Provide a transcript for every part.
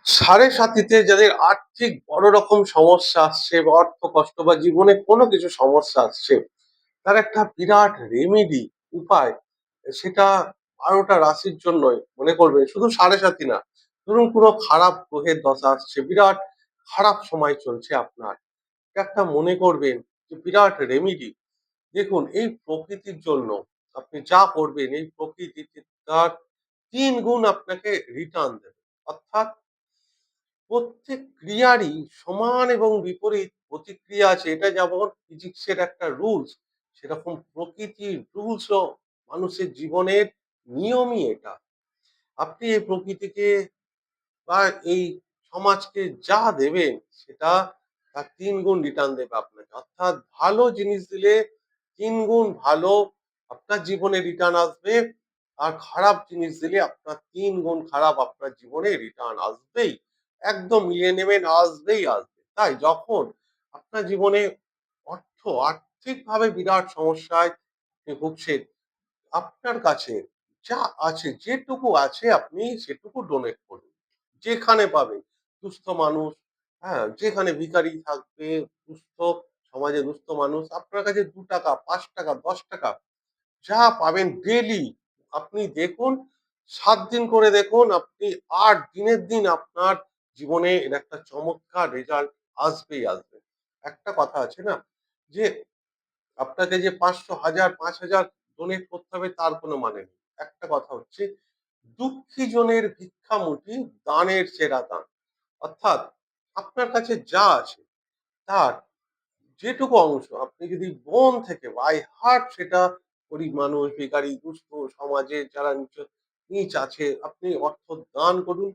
সাড়ে সাথীতে যাদের আর্থিক বড় রকম সমস্যা আসছে বা অর্থ কষ্ট বা জীবনে কোনো কিছু সমস্যা আসছে, তার একটা বিরাট রেমেডি উপায়, সেটা ১২টা রাশির জন্যই মনে করবে। শুধু সাড়ে সাথী না, ধরুন কোনো খারাপ গ্রহের দশা আসছে, বিরাট খারাপ সময় চলছে আপনার, একটা মনে করবেন যে বিরাট রেমেডি। দেখুন, এই প্রকৃতির জন্য আপনি যা করবেন, এই প্রকৃতি তার ৩ গুণ আপনাকে রিটার্ন দেবে। অর্থাৎ প্রত্যেক ক্রিয়ারই সমান এবং বিপরীত প্রতিক্রিয়া আছে। এটা যেমন ফিজিক্সের একটা রুলস, সেরকম প্রকৃতির রুলসও মানুষের জীবনের নিয়মই এটা। আপনি এই প্রকৃতিকে বা এই সমাজকে যা দেবেন, সেটা তার ৩ গুণ রিটার্ন দেবে আপনাকে। অর্থাৎ ভালো জিনিস দিলে ৩ গুণ ভালো আপনার জীবনে রিটার্ন আসবে। আর খারাপ জিনিস দিলে আপনার ৩ গুণ খারাপ আপনার জীবনে রিটার্ন আসবেই। একদম মিলিয়ে নেবেন, আসবেই আসবে। তাই যখন আপনার জীবনে আর্থিকভাবে বিরাট সমস্যায় আপনি ভুগছেন, আপনার কাছে যা আছে, যেটুকু আছে আপনি সেটুকু ডোনেট করুন। যেখানে পাবেন, দুস্থ মানুষ, হ্যাঁ? যেখানে ভিখারি থাকবে, দুস্থ সমাজে দুস্থ মানুষ, আপনার কাছে ৳২, ৳৫, ৳১০ যা পাবেন ডেইলি আপনি দেখুন, ৭ দিন করে দেখুন, আপনি ৮ দিনের দিন আপনার জীবনে এর একটা চমৎকার রেজাল্ট আসবেই আসবে। একটা কথা আছে না? যে আপনাকে যে ৫০০, ১০০০, ৫০০০ ডোনেট করতে হবে তার কোনো মানে নেই। একটা কথা হচ্ছে, দুঃখী জনের ভিক্ষামুঠি দানের সেরা দান। অর্থাৎ আপনার কাছে যা আছে তার যেটুকু অংশ আপনি যদি মন থেকে বাই হার্ট সেটা গরিব মানুষ, ভিখারি, দুস্থ সমাজে যারা নীচ আছে, আপনি অর্থ দান করুন।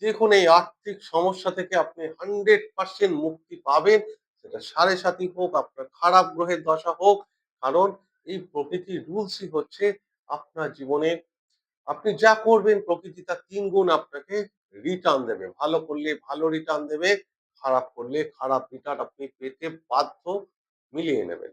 দেখুন, এই আর্থিক সমস্যা থেকে আপনি 100% মুক্তি পাবেন। সেটা সাড়ে সাতি হোক, আপনার খারাপ গ্রহের দশা হোক। কারণ এই প্রকৃতির রুলসই হচ্ছে আপনার জীবনে আপনি যা করবেন প্রকৃতি তার ৩ গুণ আপনাকে রিটার্ন দেবে। ভালো করলে ভালো রিটার্ন দেবে, খারাপ করলে খারাপ রিটার্ন আপনি পেতে বাধ্য। মিলিয়ে নেবেন।